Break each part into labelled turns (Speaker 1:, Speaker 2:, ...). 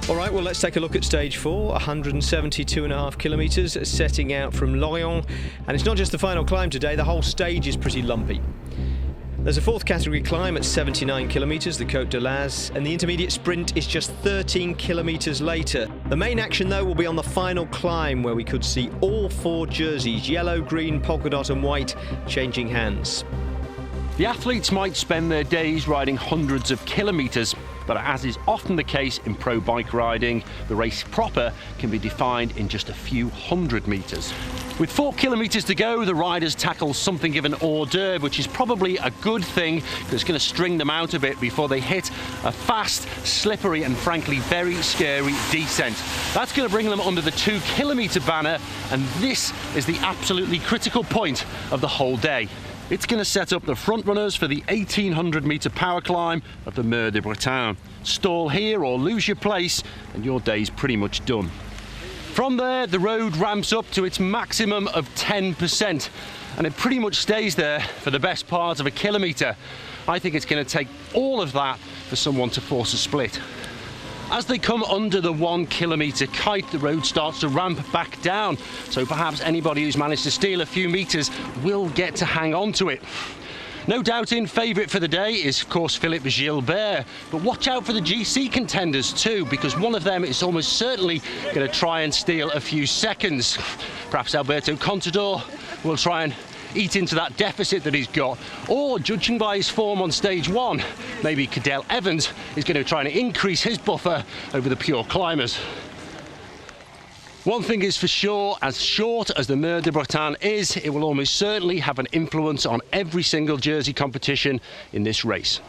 Speaker 1: All right, well, let's take a look at stage 4, 172.5 kilometres, setting out from Lorient. And it's not just the final climb today, the whole stage is pretty lumpy. There's a fourth category climb at 79 kilometres, the Côte de Laz, and the intermediate sprint is just 13 kilometres later. The main action, though, will be on the final climb, where we could see all 4 jerseys, yellow, green, polka dot and white, changing hands.
Speaker 2: The athletes might spend their days riding hundreds of kilometres, but as is often the case in pro bike riding, the race proper can be defined in just a few hundred metres. With 4 kilometres to go, the riders tackle something of an hors d'oeuvre, which is probably a good thing, because it's going to string them out a bit before they hit a fast, slippery and frankly very scary descent. That's going to bring them under the 2 kilometre banner, and this is the absolutely critical point of the whole day. It's going to set up the front runners for the 1800 metre power climb of the Mur de Bretagne. Stall here or lose your place and your day's pretty much done. From there, the road ramps up to its maximum of 10%, and it pretty much stays there for the best part of a kilometre. I think it's going to take all of that for someone to force a split. As they come under the 1 kilometre kite, the road starts to ramp back down, so perhaps anybody who's managed to steal a few metres will get to hang on to it. No doubt in favourite for the day is, of course, Philippe Gilbert, but watch out for the GC contenders too, because one of them is almost certainly going to try and steal a few seconds. Perhaps Alberto Contador will try and eat into that deficit that he's got, or judging by his form on stage 1, maybe Cadel Evans is going to try and increase his buffer over the pure climbers. One thing is for sure, as short as the Mur de Bretagne is, it will almost certainly have an influence on every single jersey competition in this race.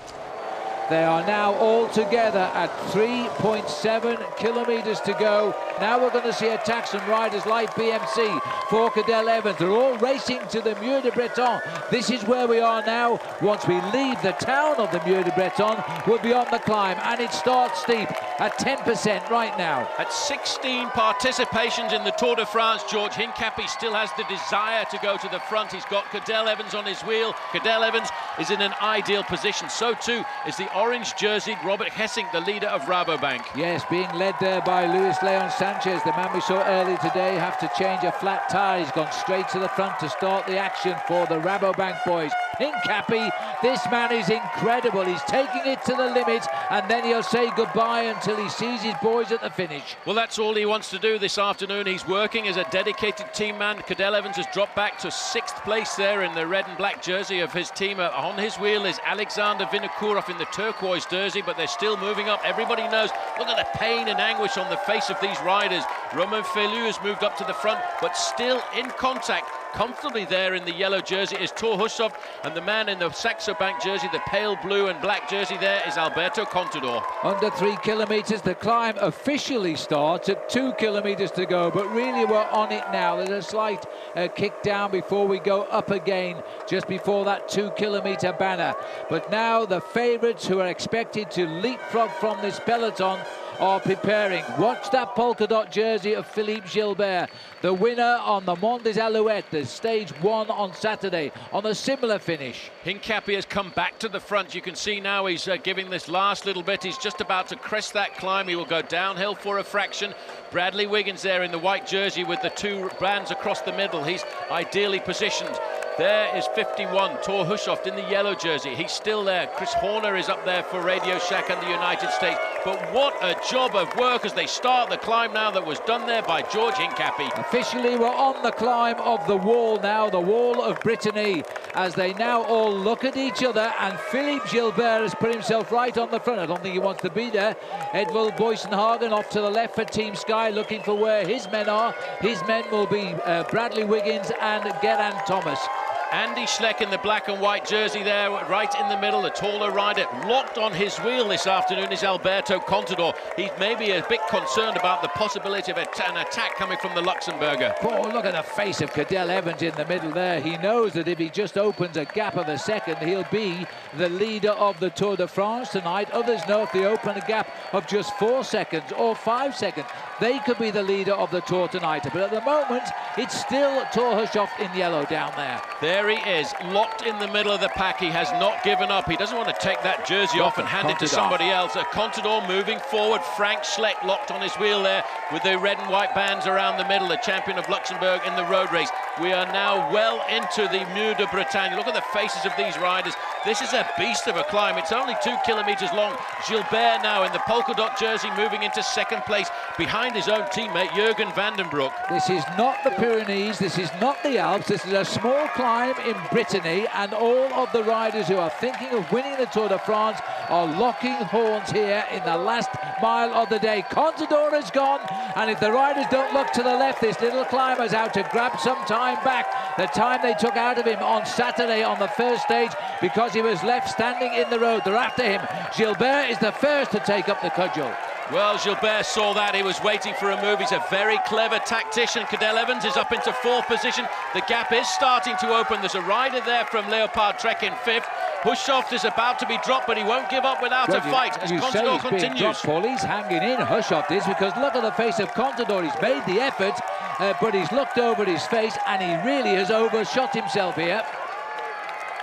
Speaker 3: They are now all together at 3.7 kilometres to go. Now we're going to see attacks from riders like BMC for Cadel Evans. They're all racing to the Mur de Bretagne. This is where we are now. Once we leave the town of the Mur de Bretagne, we'll be on the climb, and it starts steep at 10% right now.
Speaker 4: At 16 participations in the Tour de France, George Hincapie still has the desire to go to the front. He's got Cadel Evans on his wheel. Cadel Evans is in an ideal position. So too is the orange jerseyed Robert Hessing, the leader of Rabobank.
Speaker 3: Yes, being led there by Luis Leon Sanchez, the man we saw earlier today have to change a flat tyre. He's gone straight to the front to start the action for the Rabobank boys. Hincapie, this man is incredible. He's taking it to the limit, and then he'll say goodbye until he sees his boys at the finish.
Speaker 4: Well, that's all he wants to do this afternoon. He's working as a dedicated team man. Cadel Evans has dropped back to 6th place there in the red and black jersey of his team. On his wheel is Alexander Vinokourov in the turquoise jersey, but they're still moving up. Everybody knows, look at the pain and anguish on the face of these riders. Romain Felu has moved up to the front, but still in contact. Comfortably there in the yellow jersey is Thor Hushovd, and the man in the Saxo Bank jersey, the pale blue and black jersey there, is Alberto Contador.
Speaker 3: Under 3 kilometres, the climb officially starts at 2 kilometres to go, but really we're on it now. There's a slight kick down before we go up again, just before that 2 kilometre banner. But now the favourites who are expected to leapfrog from this peloton are preparing. Watch that polka dot jersey of Philippe Gilbert, the winner on the Mont des Alouettes, the stage 1 on Saturday, on a similar finish.
Speaker 4: Hincapie has come back to the front. You can see now he's giving this last little bit. He's just about to crest that climb. He will go downhill for a fraction. Bradley Wiggins there in the white jersey with the 2 bands across the middle. He's ideally positioned. There is 51, Thor Hushovd in the yellow jersey. He's still there. Chris Horner is up there for Radio Shack and the United States. But what a job of work as they start the climb now that was done there by George Hincapie.
Speaker 3: Officially, we're on the climb of the wall now, the wall of Brittany, as they now all look at each other, and Philippe Gilbert has put himself right on the front. I don't think he wants to be there. Edvald Boysenhagen off to the left for Team Sky, looking for where his men are. His men will be Bradley Wiggins and Geraint Thomas.
Speaker 4: Andy Schleck in the black and white jersey there, right in the middle, the taller rider. Locked on his wheel this afternoon is Alberto Contador. He's maybe a bit concerned about the possibility of an attack coming from the Luxembourger.
Speaker 3: Oh, look at the face of Cadel Evans in the middle there. He knows that if he just opens a gap of a second, he'll be the leader of the Tour de France tonight. Others know if they open a gap of just 4 seconds or 5 seconds, they could be the leader of the Tour tonight. But at the moment, it's still Thor Hushovd in yellow down there.
Speaker 4: There There he is, locked in the middle of the pack. He has not given up. He doesn't want to take that jersey off and hand it to somebody else. Contador moving forward. Frank Schleck locked on his wheel there with the red and white bands around the middle, the champion of Luxembourg in the road race. We are now well into the Mur de Bretagne. Look at the faces of these riders. This is a beast of a climb. It's only 2 kilometers long. Gilbert now in the polka dot jersey moving into second place behind his own teammate Jürgen van den Broek.
Speaker 3: This is not the Pyrenees, this is not the Alps, this is a small climb in Brittany, and all of the riders who are thinking of winning the Tour de France are locking horns here in the last mile of the day. Contador is gone, and if the riders don't look to the left, this little climber's out to grab some time back. The time they took out of him on Saturday on the first stage because he was left standing in the road. They're after him. Gilbert is the first to take up the cudgel.
Speaker 4: Well, Gilbert saw that. He was waiting for a move. He's a very clever tactician. Cadel Evans is up into 4th position. The gap is starting to open. There's a rider there from Leopard Trek in 5th. Hushoft is about to be dropped, but he won't give up without a fight as Contador continues.
Speaker 3: Dropped, Paul. He's hanging in, Hushoft is, because look at the face of Contador. He's made the effort, but he's looked over his face, and he really has overshot himself here.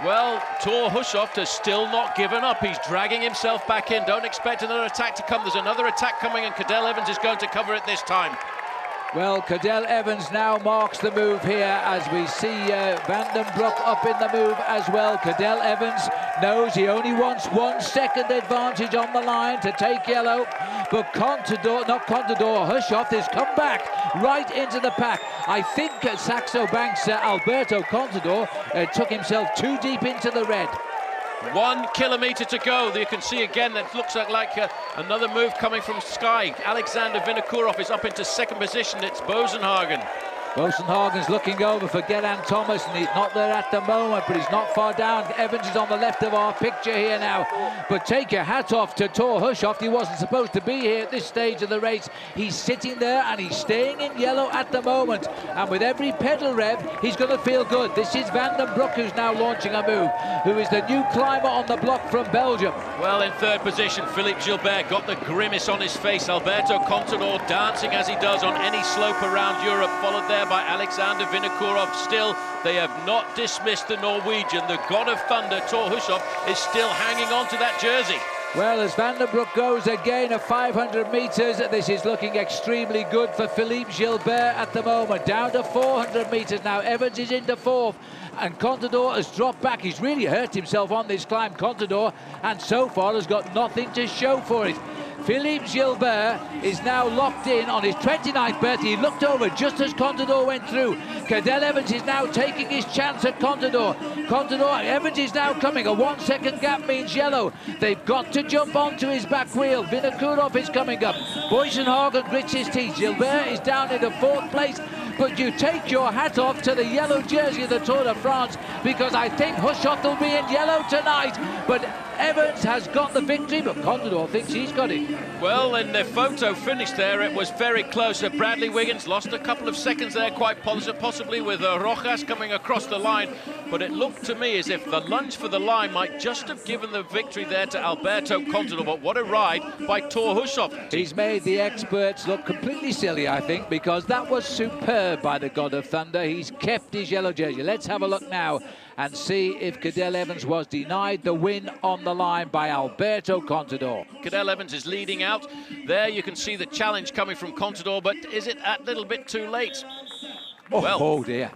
Speaker 4: Well, Thor Hushoft has still not given up. He's dragging himself back in. Don't expect another attack to come. There's another attack coming, and Cadel Evans is going to cover it this time.
Speaker 3: Well, Cadel Evans now marks the move here as we see Van den Broek up in the move as well. Cadel Evans knows he only wants 1 second advantage on the line to take yellow, but Hushoft has come back right into the pack. I think Saxo Banks' Alberto Contador took himself too deep into the red.
Speaker 4: 1 kilometre to go. You can see again that looks like another move coming from Sky. Alexander Vinokourov is up into 2nd position. It's Bosenhagen.
Speaker 3: Bosenhagen's looking over for Geraint Thomas, and he's not there at the moment, but he's not far down. Evans is on the left of our picture here now. But take your hat off to Thor Hushoft. He wasn't supposed to be here at this stage of the race. He's sitting there and he's staying in yellow at the moment. And with every pedal rev, he's going to feel good. This is Van den Broek who's now launching a move, who is the new climber on the block from Belgium.
Speaker 4: Well, in 3rd position, Philippe Gilbert got the grimace on his face. Alberto Contador dancing as he does on any slope around Europe, followed there by Alexander Vinokourov. Still, they have not dismissed the Norwegian. The god of thunder, Thor Hushoft, is still hanging on to that jersey.
Speaker 3: Well, as Van den Broek goes again of 500 metres, this is looking extremely good for Philippe Gilbert at the moment. Down to 400 metres now. Evans is into 4th, and Contador has dropped back. He's really hurt himself on this climb, Contador, and so far has got nothing to show for it. Philippe Gilbert is now locked in on his 29th birthday. He looked over just as Contador went through. Cadel Evans is now taking his chance at Contador. Evans is now coming. A 1 second gap means yellow. They've got to jump onto his back wheel. Vinokourov is coming up. Bosenhagen grits his teeth. Gilbert is down into 4th place. But you take your hat off to the yellow jersey of the Tour de France, because I think Hushoft will be in yellow tonight. But Evans has got the victory, but Contador thinks he's got it.
Speaker 4: Well, in the photo finish there, it was very close. Bradley Wiggins lost a couple of seconds there, quite possibly with Rojas coming across the line. But it looked to me as if the lunge for the line might just have given the victory there to Alberto Contador. But what a ride by Thor Hushoft.
Speaker 3: He's made the experts look completely silly, I think, because that was superb by the God of Thunder. He's kept his yellow jersey. Let's have a look now and see if Cadel Evans was denied the win on the line by Alberto Contador.
Speaker 4: Cadel Evans is leading out. There you can see the challenge coming from Contador, but is it a little bit too late?
Speaker 3: Oh dear.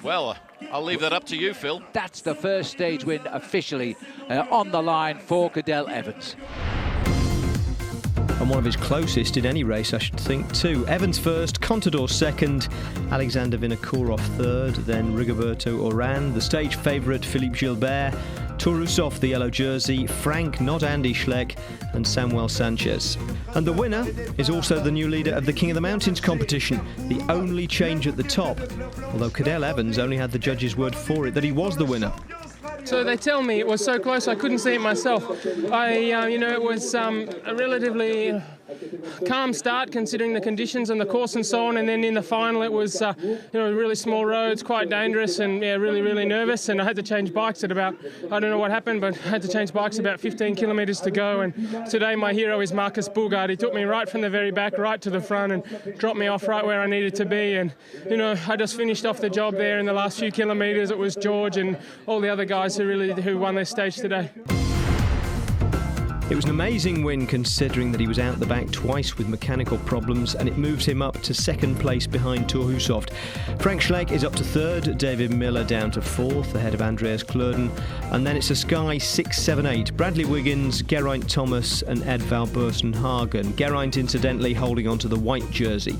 Speaker 4: Well, I'll leave that up to you, Phil.
Speaker 3: That's the first stage win officially on the line for Cadel Evans.
Speaker 1: And one of his closest in any race, I should think, too. Evans first, Contador second, Alexander Vinokourov third, then Rigoberto Urán, the stage favourite Philippe Gilbert, Thor Hushoft, the yellow jersey, Frank, not Andy Schleck, and Samuel Sanchez. And the winner is also the new leader of the King of the Mountains competition, the only change at the top, although Cadel Evans only had the judges' word for it that he was the winner.
Speaker 5: So they tell me it was so close I couldn't see it myself. It was a relatively calm start considering the conditions and the course and so on, and then in the final it was really small roads, quite dangerous, and really nervous, and I had to change bikes at about, I don't know what happened, but I had to change bikes about 15 kilometres to go. And today my hero is Marcus Bugard. He took me right from the very back right to the front and dropped me off right where I needed to be, and I just finished off the job there in the last few kilometres. It was George and all the other guys who won their stage today.
Speaker 1: It was an amazing win considering that he was out the back twice with mechanical problems, and it moves him up to second place behind Thor Hushovd. Frank Schleck is up to third, David Miller down to fourth ahead of Andreas Klöden, and then it's a Sky 6, 7, 8. Bradley Wiggins, Geraint Thomas and Edvald Bursen-Hagen. Geraint incidentally holding on to the white jersey.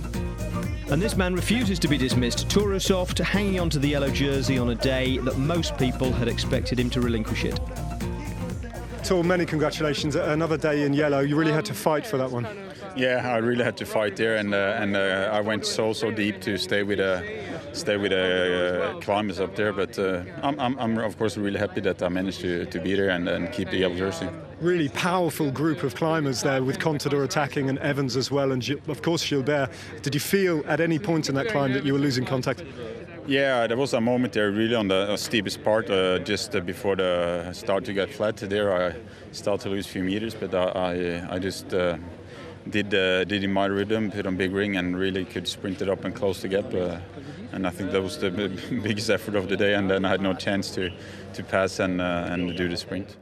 Speaker 1: And this man refuses to be dismissed. Thor Hushovd hanging on to the yellow jersey on a day that most people had expected him to relinquish it.
Speaker 6: Tor, many congratulations. Another day in yellow. You really had to fight for that one.
Speaker 7: Yeah, I really had to fight there, and I went so deep to stay with climbers up there. But I'm of course really happy that I managed to be there and keep the yellow jersey.
Speaker 6: Really powerful group of climbers there, with Contador attacking and Evans as well, and of course Gilbert. Did you feel at any point in that climb that you were losing contact?
Speaker 7: Yeah, there was a moment there really on the steepest part, just before the start to get flat. There I started to lose a few meters, but I just did in my rhythm, put on big ring, and really could sprint it up and close the gap. And I think that was the biggest effort of the day, and then I had no chance to pass and do the sprint.